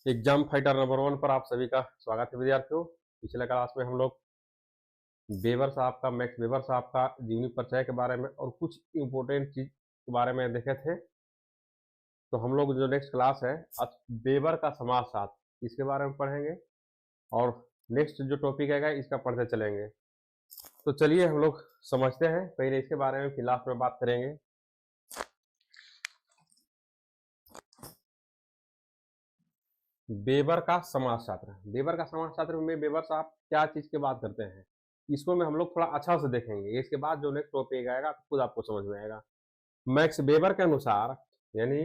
Exam fighter number 1 पर आप सभी का स्वागत है विद्यार्थियों। पिछले क्लास में हम लोग वेबर साहब का मैक्स वेबर साहब का जीवनी परिचय के बारे में और कुछ इम्पोर्टेंट चीज के बारे में देखे थे। तो हम लोग जो नेक्स्ट क्लास है आज वेबर का समाजशास्त्र इसके बारे में पढ़ेंगे और नेक्स्ट जो टॉपिक है इसका पढ़ते चलेंगे। तो चलिए हम लोग समझते हैं, पहले इसके बारे में फिर लास्ट में बात करेंगे। वेबर का समाजशास्त्र, वेबर का समाजशास्त्र में वेबर साहब क्या चीज की बात करते हैं इसको में हम लोग थोड़ा अच्छा से देखेंगे। इसके बाद जो नेक्स्ट टॉपिक आएगा तो खुद आपको समझ में आएगा। मैक्स वेबर के अनुसार यानी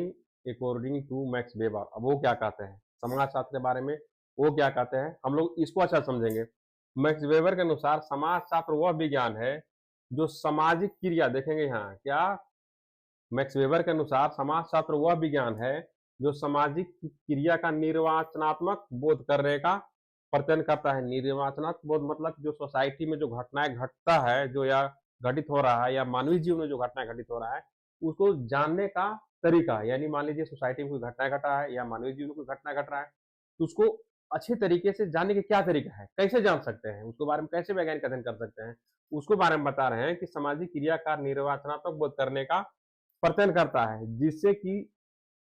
अकॉर्डिंग टू मैक्स वेबर, अब वो क्या कहते हैं समाजशास्त्र के बारे में, वो क्या कहते हैं हम लोग इसको अच्छा समझेंगे। मैक्स वेबर के अनुसार समाजशास्त्र वह विज्ञान है जो सामाजिक क्रिया, देखेंगे यहाँ क्या, मैक्स वेबर के अनुसार समाजशास्त्र वह विज्ञान है जो सामाजिक क्रिया का निर्वाचनात्मक बोध करने का प्रयत्न करता है। निर्वाचनात्मक बोध मतलब जो सोसाइटी में जो घटनाएं घटता है, जो या घटित हो रहा है, या मानवीय जीवन में जो घटनाएं घटित हो रहा है उसको जानने का तरीका। यानी मान लीजिए सोसाइटी में कोई घटना घटा है या मानवीय जीवन में कोई घटना घट रहा है तो उसको अच्छे तरीके से जानने के क्या तरीका है, कैसे जान सकते हैं, उसके बारे में कैसे वैज्ञानिक अध्ययन कर सकते हैं, उसको बारे में बता रहे हैं कि सामाजिक क्रिया का निर्वाचनात्मक बोध करने का प्रयत्न करता है जिससे कि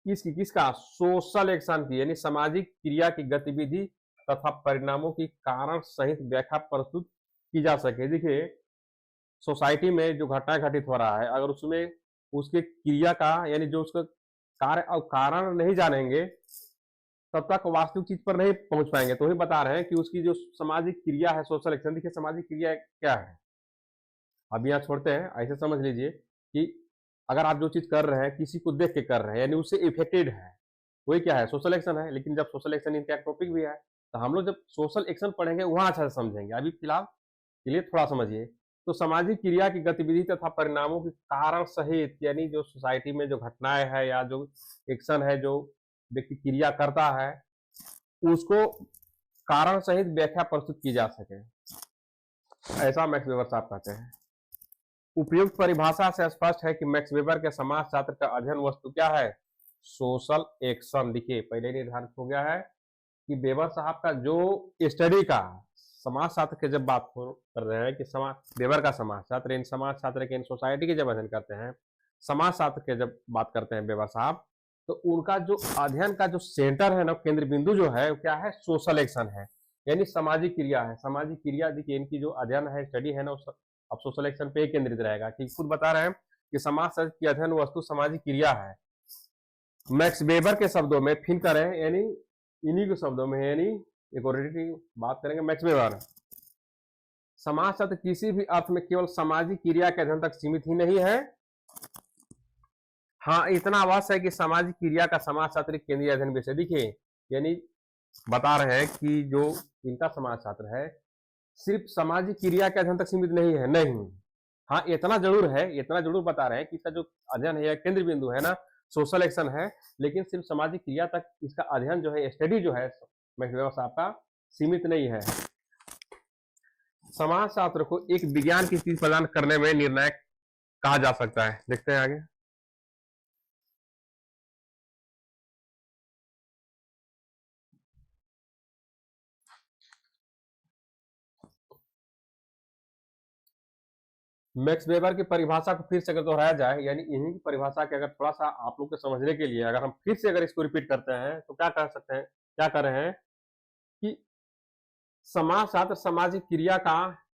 किसका सोशल एक्शन की यानी सामाजिक क्रिया की गतिविधि तथा परिणामों की कारण सहित व्याख्या प्रस्तुत की जा सके। देखिए सोसाइटी में जो घटना घटित हो रहा है अगर उसमें उसके क्रिया का यानी जो उसका कार्य और कारण नहीं जानेंगे तब तक वास्तविक चीज पर नहीं पहुंच पाएंगे। तो ही बता रहे हैं कि उसकी जो सामाजिक क्रिया है सोशल एक्शन, देखिए सामाजिक क्रिया क्या है अब यहाँ छोड़ते हैं, ऐसे समझ लीजिए कि अगर आप जो चीज कर रहे हैं किसी को देख के कर रहे हैं यानी उससे इफेक्टेड है, वही क्या है सोशल एक्शन है। लेकिन जब सोशल एक्शन इनका टॉपिक भी है तो हम लोग जब सोशल एक्शन पढ़ेंगे वहां अच्छा से समझेंगे। अभी फिलहाल के लिए थोड़ा समझिए। तो सामाजिक क्रिया की गतिविधि तथा परिणामों के कारण सहित यानी जो सोसाइटी में जो घटनाएं है या जो एक्शन है जो व्यक्ति क्रिया करता है उसको कारण सहित व्याख्या प्रस्तुत की जा सके, ऐसा मैक्स वेबर साहब कहते हैं। उपयुक्त परिभाषा से स्पष्ट है कि मैक्स वेबर के समाजशास्त्र का अध्ययन वस्तु क्या है, सोशल एक्शन। देखिए पहले निर्धारित हो गया है कि वेबर साहब का जो स्टडी का समाजशास्त्र के जब बात कर रहे हैं कि समाज वेबर का समाजशास्त्र इन समाजशास्त्र के इन सोसाइटी के जब अध्ययन करते हैं, समाजशास्त्र के जब बात करते हैं वेबर साहब, तो उनका जो अध्ययन का जो सेंटर है ना, केंद्र बिंदु जो है वो क्या है, सोशल एक्शन है यानी सामाजिक क्रिया है। सामाजिक क्रिया देखिए इनकी जो अध्ययन है स्टडी है ना अब सोशल एक्शन पे केंद्रित रहेगा कि खुद बता रहे हैं कि समाजशास्त्र की अध्ययन वस्तु सामाजिक क्रिया है। मैक्स वेबर के शब्दों में फिर करें यानी इन्हीं के शब्दों में यानी इक्वालिटी बात करेंगे मैक्स वेबर, समाजशास्त्र किसी भी अर्थ में केवल सामाजिक क्रिया के अध्ययन तक सीमित ही नहीं है। हाँ इतना अवश्य है कि सामाजिक क्रिया का समाजशास्त्र केंद्रीय अध्ययन विषय। देखिए यानी बता रहे हैं कि जो इनका समाजशास्त्र है सिर्फ सामाजिक क्रिया के अध्ययन तक सीमित नहीं है, नहीं, हाँ इतना जरूर है, इतना जरूर बता रहे हैं कि इसका जो अध्ययन है केंद्र बिंदु है ना सोशल एक्शन है, लेकिन सिर्फ सामाजिक क्रिया तक इसका अध्ययन जो है स्टडी जो है मैक्स वेबर साहब का सीमित नहीं है। समाजशास्त्र को एक विज्ञान की चीज प्रदान करने में निर्णायक कहा जा सकता है। देखते हैं आगे। मैक्स वेबर की परिभाषा को फिर से अगर दोहराया जाए यानी इन्हीं की परिभाषा के अगर थोड़ा सा आप लोग को समझने के लिए अगर हम फिर से अगर इसको रिपीट करते हैं तो क्या कह सकते हैं, क्या कर रहे हैं कि समाजशास्त्र सामाजिक क्रिया का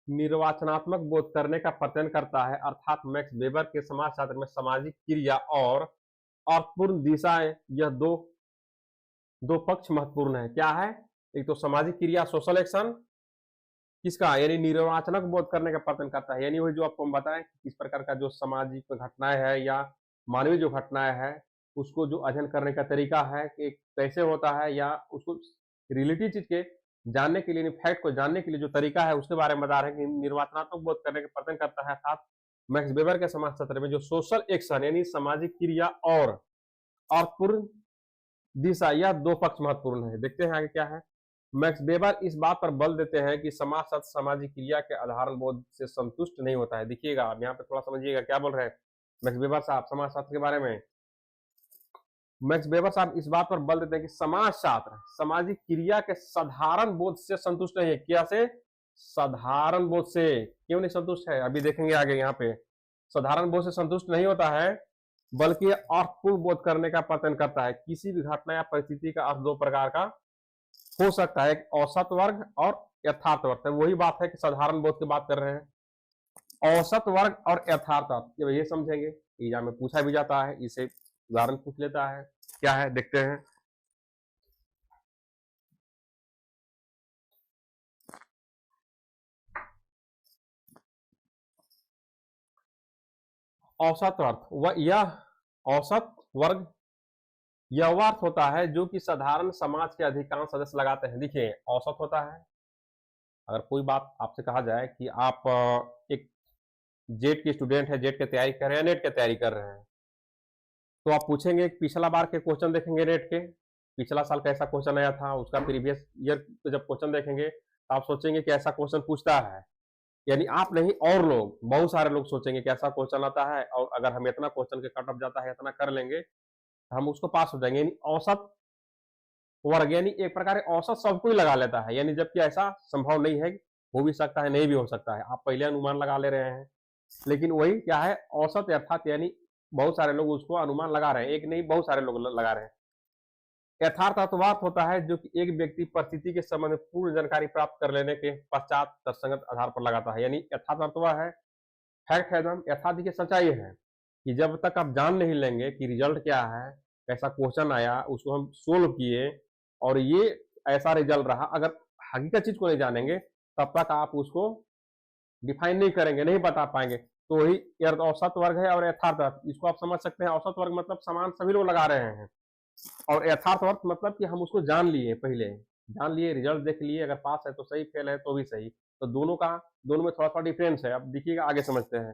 निर्वाचनात्मक बोध करने का प्रयत्न करता है, अर्थात मैक्स वेबर के समाजशास्त्र में सामाजिक क्रिया और अर्थपूर्ण दिशाएं यह दो दो पक्ष महत्वपूर्ण है। क्या है, एक तो सामाजिक क्रिया सोशल एक्शन किसका यानी निर्वाचनक बोध करने का प्रयत्न करता है, यानी वही जो आपको हम बताएं किस प्रकार का जो सामाजिक घटनाएं है या मानवीय जो घटनाएं है उसको जो अध्ययन करने का तरीका है कि कैसे होता है या उसको रिलेटिव चीज के जानने के लिए फैक्ट को जानने के लिए जो तरीका है उसके बारे में बता रहे हैं कि निर्वाचनात्मक बोध करने का प्रयत्न करता है। अर्थात मैक्स वेबर के समाजशास्त्र में जो सोशल एक्शन यानी सामाजिक क्रिया और अर्थपूर्ण दिशा यह दो पक्ष महत्वपूर्ण है। देखते हैं आगे क्या है। मैक्स वेबर इस बात पर बल देते हैं कि समाजशास्त्र सामाजिक क्रिया के आधार बोध से संतुष्ट नहीं होता है। देखिएगा आप यहाँ पे थोड़ा समझिएगा क्या बोल रहे हैं मैक्स वेबर साहब समाजशास्त्र के बारे में। मैक्स वेबर साहब इस बात पर बल देते हैं कि समाज शास्त्र सामाजिक क्रिया के साधारण बोध से संतुष्ट नहीं है। क्या से? साधारण बोध से। क्यों नहीं संतुष्ट है? अभी देखेंगे आगे। यहाँ पे साधारण बोध से संतुष्ट नहीं होता है, बल्कि अर्थपूर्ण बोध करने का प्रयत्न करता है। किसी भी घटना या परिस्थिति का अर्थ दो प्रकार का हो सकता है, एक औसत वर्ग और यथार्थ वर्ग। तो वही बात है कि साधारण बोध की बात कर रहे हैं। औसत वर्ग और यथार्थ अर्थ, जब ये समझेंगे, एग्जाम में पूछा भी जाता है, इसे उदाहरण पूछ लेता है। क्या है देखते हैं। औसत अर्थ यह औसत वर्ग यह वह अर्थ होता है जो कि साधारण समाज के अधिकांश सदस्य लगाते हैं। देखिए, औसत होता है, अगर कोई बात आपसे कहा जाए कि आप एक जेट के स्टूडेंट है, जेट की तैयारी कर रहे हैं, नेट की तैयारी कर रहे हैं, तो आप पूछेंगे पिछला बार के क्वेश्चन देखेंगे नेट के, पिछला साल कैसा क्वेश्चन आया था, उसका प्रीवियस ईयर जब क्वेश्चन देखेंगे तो आप सोचेंगे कि ऐसा क्वेश्चन पूछता है। यानी आप नहीं, और लोग, बहुत सारे लोग सोचेंगे कि ऐसा क्वेश्चन आता है, और अगर हम इतना क्वेश्चन के कट ऑफ जाता है, इतना कर लेंगे, हम उसको पास हो जाएंगे। यानी औसत वर्ग, यानी एक प्रकार औसत सबको ही लगा लेता है, यानी जबकि ऐसा संभव नहीं है। हो भी सकता है, नहीं भी हो सकता है, आप पहले अनुमान लगा ले रहे हैं। लेकिन वही क्या है, औसत अर्थात यानी बहुत सारे लोग उसको अनुमान लगा रहे हैं, एक नहीं बहुत सारे लोग लगा रहे हैं। यथार्थ अर्थवाद होता है जो कि एक व्यक्ति परिस्थिति के संबंध में पूर्ण जानकारी प्राप्त कर लेने के पश्चात तर्कसंगत आधार पर लगाता है। यानी यथार्थ अर्थवाद है, फैक्ट है, एकदम यथार्थ की सच्चाई है कि जब तक आप जान नहीं लेंगे कि रिजल्ट क्या है, कैसा क्वेश्चन आया, उसको हम सोल्व किए और ये ऐसा रिजल्ट रहा, अगर हकीकत चीज को नहीं जानेंगे तब तक आप उसको डिफाइन नहीं करेंगे, नहीं बता पाएंगे। तो वही औसत वर्ग है और यथार्थ अर्थ, इसको आप समझ सकते हैं। औसत वर्ग मतलब समान सभी लोग लगा रहे हैं, और यथार्थ अर्थ मतलब कि हम उसको जान लिए, पहले जान लिए, रिजल्ट देख लिए, अगर पास है तो सही, फेल है तो भी सही। तो दोनों में थोड़ा थोड़ा डिफरेंस है। अब देखिएगा, आगे समझते हैं।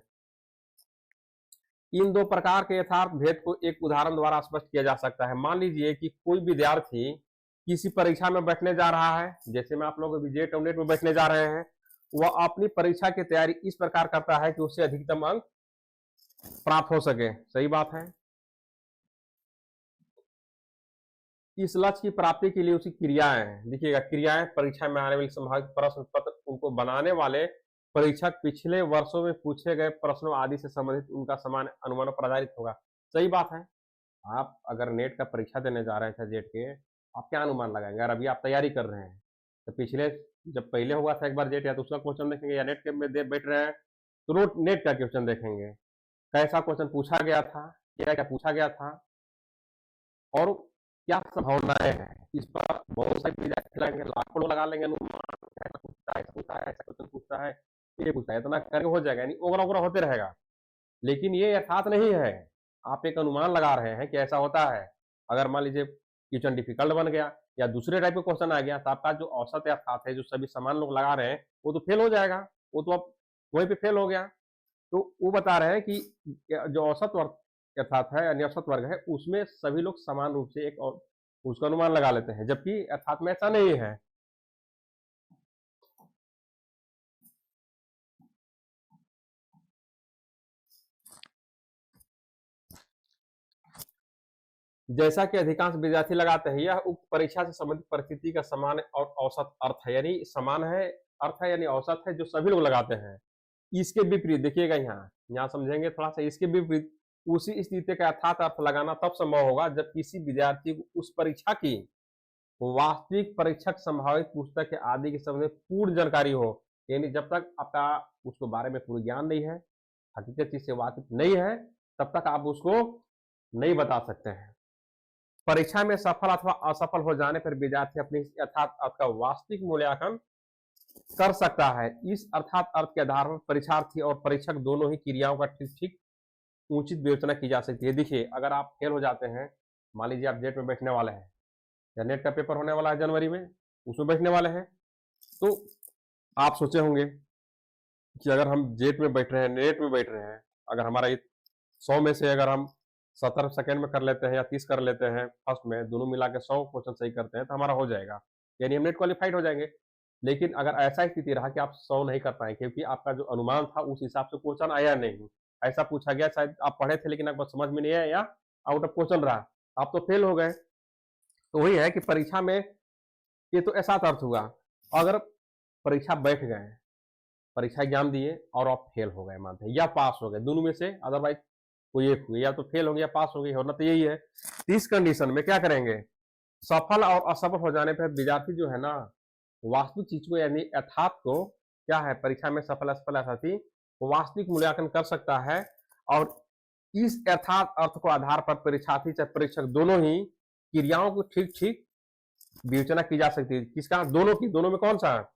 इन दो प्रकार के यथार्थ भेद को एक उदाहरण द्वारा स्पष्ट किया जा सकता है। मान लीजिए कि कोई विद्यार्थी किसी परीक्षा में बैठने जा रहा है, जैसे में आप लोग अभी जेट और नेट में बैठने जा रहे हैं, वह अपनी परीक्षा की तैयारी इस प्रकार करता है कि उससे अधिकतम अंक प्राप्त हो सके। सही बात है। इस लक्ष्य की प्राप्ति के लिए उसकी क्रियाएं, देखिएगा, क्रियाएं परीक्षा में आने वाली संभावित प्रश्न पत्र, उनको बनाने वाले परीक्षक पिछले वर्षों में पूछे गए प्रश्नों आदि से संबंधित उनका समान अनुमानों पर आधारित होगा। सही बात है। आप अगर नेट का परीक्षा देने जा रहे थे जेट के, आप क्या अनुमान लगाएंगे? अगर अभी आप तैयारी कर रहे हैं तो पिछले, जब पहले हुआ था एक बार जेट, या तो उसका क्वेश्चन देखेंगे, या नेट के में बैठ रहे हैं तो नेट का क्वेश्चन देखेंगे, कैसा क्वेश्चन पूछा गया था, क्या क्या पूछा गया था, और क्या संभावनाएं हैं। इस पर बहुत सारे विद्यार्थी लगाएंगे, लाखों लोग लगा लेंगे अनुमान, ऐसा पूछता है, ऐसा पूछता है, ऐसा क्वेश्चन पूछता है, ये पूछता है, इतना करके हो जाएगा, यानी ओवरा ओवरा होते रहेगा। लेकिन ये यथार्थ नहीं है, आप एक अनुमान लगा रहे हैं कि ऐसा होता है। अगर मान लीजिए क्वेश्चन डिफिकल्ट बन गया या दूसरे टाइप का क्वेश्चन आ गया, तो आपका जो औसत यथार्थ है, जो सभी समान लोग लगा रहे हैं, वो तो फेल हो जाएगा, वो तो अब वहीं पे फेल हो गया। तो वो बता रहे हैं कि जो औसत वर्ग यथार्थ है यानी औसत वर्ग है, उसमें सभी लोग समान रूप से एक और उसका अनुमान लगा लेते हैं, जबकि यथार्थ में ऐसा नहीं है। जैसा कि अधिकांश विद्यार्थी लगाते हैं, यह उक्त परीक्षा से संबंधित परिस्थिति का समान और औसत अर्थ है, यानी समान है, अर्थ है, यानी औसत है, जो सभी लोग लगाते हैं। इसके विपरीत देखिएगा, यहाँ समझेंगे थोड़ा सा, इसके विपरीत उसी स्थिति का यथार्थ अर्थ लगाना तब संभव होगा जब किसी विद्यार्थी को उस परीक्षा की वास्तविक परीक्षक संभावित पुस्तक आदि के संबंध में पूर्ण जानकारी हो। यानी जब तक आपका उसके बारे में पूर्ण ज्ञान नहीं है, हकीकत चीज से वाकिफ नहीं है, तब तक आप उसको नहीं बता सकते हैं। परीक्षा में सफल अथवा असफल हो जाने पर विद्यार्थी अपने यथार्थ अर्थ का वास्तविक मूल्यांकन कर सकता है। इस अर्थात अर्थ के आधार पर परीक्षार्थी और परीक्षक दोनों ही क्रियाओं का ठीक ठीक उचित विवेचना की जा सकती है। देखिए, अगर आप फेल हो जाते हैं, मान लीजिए आप जेट में बैठने वाले हैं, या नेट का पेपर होने वाला है जनवरी में, उसमें बैठने वाले हैं, तो आप सोचे होंगे कि अगर हम जेट में बैठ रहे हैं, नेट में बैठ रहे हैं, अगर हमारा 100 में से अगर हम 70 सेकंड में कर लेते हैं या 30 कर लेते हैं फर्स्ट में, दोनों मिला के 100 क्वेश्चन सही करते हैं, तो हमारा हो जाएगा, यानी हम नेट क्वालिफाइड हो जाएंगे। लेकिन अगर ऐसा स्थिति रहा कि आप 100 नहीं कर पाए, क्योंकि आपका जो अनुमान था उस हिसाब से क्वेश्चन आया नहीं, ऐसा पूछा गया, शायद आप पढ़े थे लेकिन आपको समझ में नहीं आया या आउट ऑफ क्वेश्चन रहा, आप तो फेल हो गए। तो वही है कि परीक्षा में ये तो ऐसा अर्थ हुआ। अगर परीक्षा बैठ गए, परीक्षा एग्जाम दिए और आप फेल हो गए मानते हैं, या पास हो गए, दोनों में से अदरवाइज कोई एक हुई, या तो फेल हो गया या पास हो गई, होना तो यही है। इस कंडीशन में क्या करेंगे, सफल और असफल हो जाने पर विद्यार्थी जो है ना, वास्तविक चीज को यानी यथार्थ को, क्या है परीक्षा में सफल असफल अर्थार्थी वास्तविक मूल्यांकन कर सकता है। और इस यथार्थ अर्थ को आधार पर परीक्षार्थी चाहे परीक्षक दोनों ही क्रियाओं को ठीक ठीक विवेचना की जा सकती है। किसका, दोनों की, दोनों में कौन सा,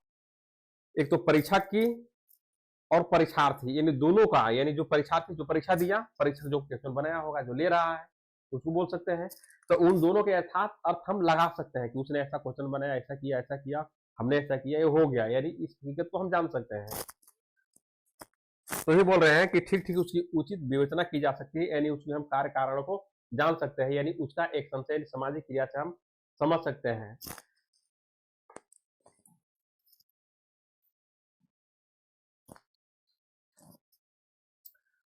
एक तो परीक्षक की और परीक्षार्थी, यानी दोनों का, यानी जो परीक्षार्थी जो परीक्षा दिया, परीक्षक जो क्वेश्चन बनाया होगा जो ले रहा है, तो उसको बोल सकते हैं। तो उन दोनों के यथार्थ अर्थ हम लगा सकते हैं कि उसने ऐसा क्वेश्चन बनाया, ऐसा किया, हमने ऐसा किया, ये हो गया, यानी इस हकीकत को हम जान सकते हैं। तो ये बोल रहे हैं कि ठीक ठीक उसकी उचित विवेचना की जा सकती है, यानी उसमें हम कार्य कारणों को जान सकते हैं, यानी उसका एक्शन से, सामाजिक क्रिया से हम समझ सकते हैं।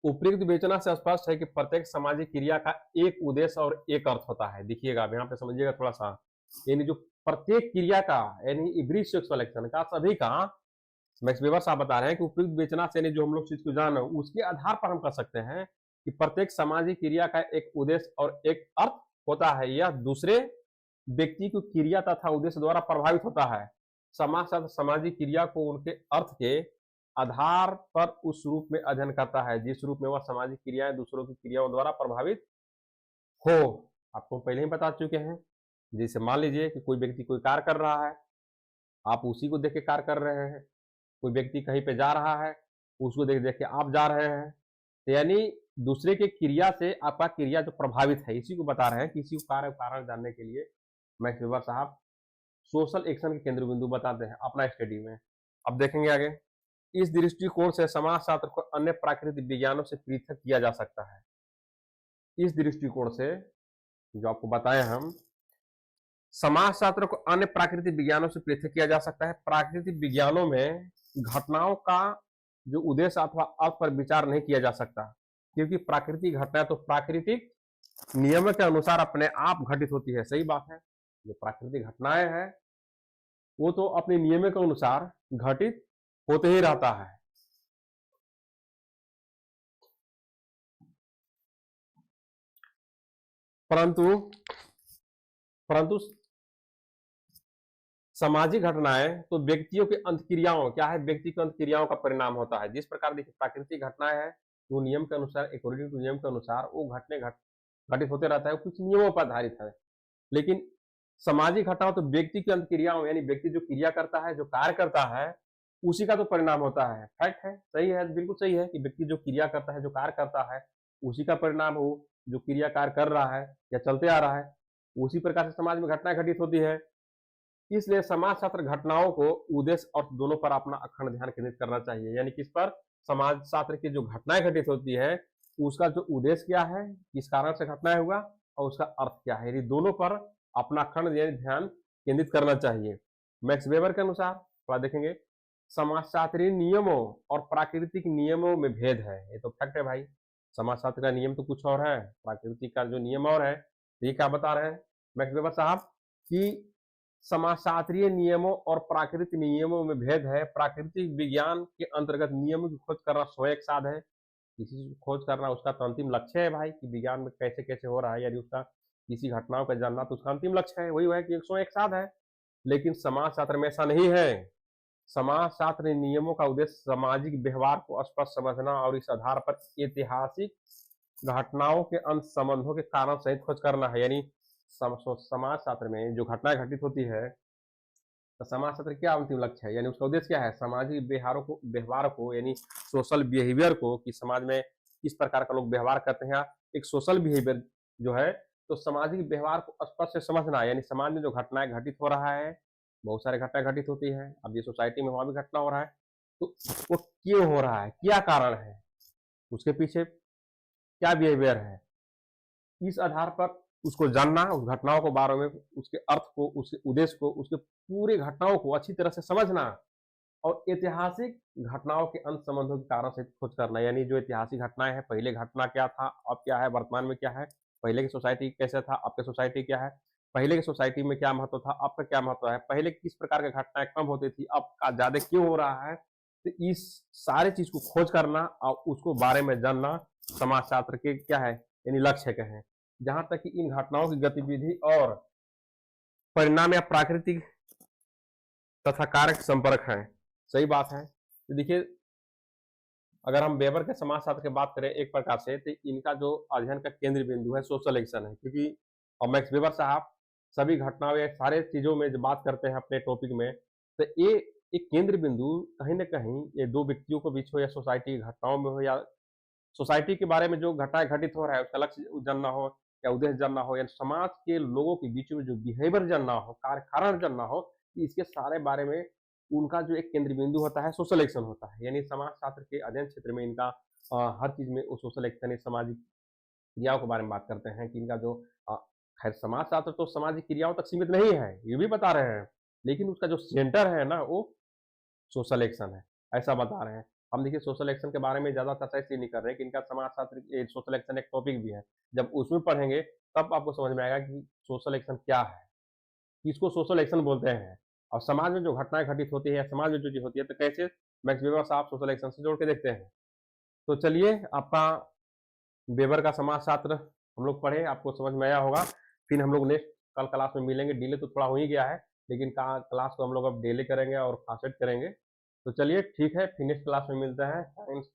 उपयुक्त विवेचना से स्पष्ट है कि प्रत्येक सामाजिक क्रिया का एक उद्देश्य और एक अर्थ होता है। देखिएगा यहाँ पे समझिएगा थोड़ा सा, यानी जो प्रत्येक क्रिया का, यानी एवरी सेक्सुअल एक्शन का, सभी का, मैक्स वेबर साहब बता रहे हैं कि उपयुक्त विवेचना से, यानी जो हम लोग चीज को जान, उसके आधार पर हम कर सकते हैं कि प्रत्येक सामाजिक क्रिया का एक उद्देश्य और एक अर्थ होता है। यह दूसरे व्यक्ति की क्रिया तथा उद्देश्य द्वारा प्रभावित होता है। समाज सामाजिक क्रिया को उनके अर्थ के आधार पर उस रूप में अध्ययन करता है जिस रूप में वह सामाजिक क्रियाएं दूसरों की क्रियाओं द्वारा प्रभावित हो। आपको पहले ही बता चुके हैं। जैसे मान लीजिए कि कोई व्यक्ति कोई कार्य कर रहा है, आप उसी को देख के कार्य कर रहे हैं। कोई व्यक्ति कहीं पे जा रहा है, उसको देख देख के आप जा रहे हैं। तो यानी दूसरे के क्रिया से आपका क्रिया जो प्रभावित है, इसी को बता रहे हैं। किसी को कार्य कारण जानने के लिए मैक्स वेबर साहब सोशल एक्शन के केंद्र बिंदु बताते हैं अपना स्टडी में। अब देखेंगे आगे। इस दृष्टिकोण से समाजशास्त्र को अन्य प्राकृतिक विज्ञानों से पृथक किया जा सकता है। इस दृष्टिकोण से जो आपको बताए हम, समाजशास्त्र को अन्य प्राकृतिक विज्ञानों से पृथक किया जा सकता है। प्राकृतिक विज्ञानों में घटनाओं का जो उद्देश्य अथवा अर्थ पर विचार नहीं किया जा सकता, क्योंकि प्राकृतिक घटनाएं तो प्राकृतिक नियमों के अनुसार अपने आप घटित होती है। सही बात है, जो प्राकृतिक घटनाएं हैं वो तो अपने नियमों के अनुसार घटित होते ही रहता है। परंतु सामाजिक घटनाएं तो व्यक्तियों के अंतक्रियाओं, क्या है, व्यक्ति की अंतक्रियाओं का परिणाम होता है। जिस प्रकार देखिए प्राकृतिक घटनाएं है वो नियम के अनुसार, अकॉर्डिंग टू नियम के अनुसार वो घटित होते रहता है, कुछ नियमों पर आधारित है। लेकिन सामाजिक घटनाओं तो व्यक्ति की अंतक्रियाओं, यानी व्यक्ति जो क्रिया करता है, जो कार्य करता है, उसी का तो परिणाम होता है। फैक्ट है, सही है, बिल्कुल सही है कि व्यक्ति जो क्रिया करता है, जो कार्य करता है, उसी का परिणाम हो, जो क्रिया कार्य कर रहा है या चलते आ रहा है, उसी प्रकार से समाज में घटनाएं घटित होती है। इसलिए समाज शास्त्र घटनाओं को उद्देश्य और दोनों पर अपना अखंड ध्यान केंद्रित करना चाहिए। यानी किस पर, समाज शास्त्र की जो घटनाएं घटित होती है उसका जो उद्देश्य क्या है, किस कारण से घटनाएं हुआ, और उसका अर्थ क्या है, यानी दोनों पर अपना अखंड ध्यान केंद्रित करना चाहिए। मैक्स वेबर के अनुसार थोड़ा देखेंगे, समाजशास्त्रीय नियमों और प्राकृतिक नियमों में भेद है। ये तो फैक्ट है भाई, समाजशास्त्र का नियम तो कुछ और है, प्राकृतिक का जो नियम और है। ये क्या बता रहे हैं मैक्स वेबर साहब कि समाजशास्त्रीय नियमों और प्राकृतिक नियमों में भेद है। प्राकृतिक विज्ञान के अंतर्गत नियमों की खोज करना स्वयं एक साध है। किसी चीज खोज करना उसका तो अंतिम लक्ष्य है भाई, कि विज्ञान में कैसे कैसे हो रहा है, यानी उसका किसी घटनाओं का जानना तो उसका अंतिम लक्ष्य है, वही है कि स्वयं एक साध है। लेकिन समाज शास्त्र में ऐसा नहीं है। समाज शास्त्र नियमों का उद्देश्य सामाजिक व्यवहार को स्पष्ट समझना और इस आधार पर ऐतिहासिक घटनाओं के अंत संबंधों के कारण सहित खोज करना है। यानी समाज शास्त्र में जो घटनाएं घटित होती है, तो समाज शास्त्र क्या अंतिम लक्ष्य है, यानी उसका उद्देश्य क्या है, सामाजिक व्यवहार को यानी सोशल बिहेवियर को, कि समाज में किस प्रकार का लोग व्यवहार करते हैं, एक सोशल बिहेवियर जो है, तो सामाजिक व्यवहार को स्पष्ट से समझना। यानी समाज में जो घटनाएं घटित हो रहा है, बहुत सारे घटनाएं घटित होती है, अब ये सोसाइटी में वहां भी घटना हो रहा है, तो वो क्यों हो रहा है, क्या कारण है, उसके पीछे क्या बिहेवियर है, इस आधार पर उसको जानना, उस घटनाओं के बारे में, उसके अर्थ को, उसके उद्देश्य को, उसके पूरे घटनाओं को अच्छी तरह से समझना, और ऐतिहासिक घटनाओं के अंत संबंधों के कारण से खोज करना। यानी जो ऐतिहासिक घटनाएं हैं, पहले घटना क्या था, अब क्या है, वर्तमान में क्या है, पहले की सोसाइटी कैसा था, अब की सोसाइटी क्या है, पहले की सोसाइटी में क्या महत्व था, अब का क्या महत्व है, पहले किस प्रकार की घटनाएं कम होती थी, अब का ज्यादा क्यों हो रहा है। तो इस सारे चीज को खोज करना और उसको बारे में जानना समाजशास्त्र के क्या है, यानी लक्ष्य के हैं। जहां तक कि इन घटनाओं की गतिविधि और परिणाम या प्राकृतिक तथा कारक संपर्क है। सही बात है। तो देखिए, अगर हम वेबर के समाजशास्त्र की बात करें एक प्रकार से, तो इनका जो अध्ययन का केंद्र बिंदु है सोशल एक्शन है, क्योंकि और मैक्स वेबर साहब सभी घटनाओं या सारे चीजों में जब बात करते हैं अपने टॉपिक में, तो ये एक केंद्र बिंदु कहीं ना कहीं ये दो व्यक्तियों के बीच हो या सोसाइटी की घटनाओं में हो या सोसाइटी के बारे में जो घटनाएं घटित हो रहा है उसका लक्ष्य जानना हो या उद्देश्य जानना हो या समाज के लोगों के बीच में जो बिहेवियर जानना हो, कार्य कारण जानना हो, इसके सारे बारे में उनका जो एक केंद्र बिंदु होता है सोशल एक्शन होता है। यानी समाज शास्त्र के अध्ययन क्षेत्र में इनका हर चीज में वो सोशल एक्शन सामाजिक क्रियाओं के बारे में बात करते हैं कि इनका जो अ, खैर समाज शास्त्र तो सामाजिक क्रियाओं तक सीमित नहीं है, ये भी बता रहे हैं, लेकिन उसका जो सेंटर है ना वो सोशल एक्शन है, ऐसा बता रहे हैं। हम देखिए सोशल एक्शन के बारे में ज़्यादा चर्चा इसलिए नहीं कर रहे हैं कि इनका समाजशास्त्र सोशल एक्शन एक टॉपिक भी है। जब उसमें पढ़ेंगे तब आपको समझ में आएगा कि सोशल एक्शन क्या है, किसको सोशल एक्शन बोलते हैं और समाज में जो घटनाएँ घटित होती है या समाज में जो चीज़ होती है तो कैसे मैक्स वेबर साहब सोशल एक्शन से जोड़ के देखते हैं। तो चलिए आपका वेबर का समाजशास्त्र हम लोग पढ़े, आपको समझ में आया होगा। फिर हम लोग नेक्स्ट कल क्लास में मिलेंगे। डिले तो थोड़ा हो ही गया है, लेकिन क्लास को हम लोग अब डेली करेंगे और फास्टेड करेंगे। तो चलिए ठीक है, फिर नेक्स्ट क्लास में मिलते हैं। थैंक्स।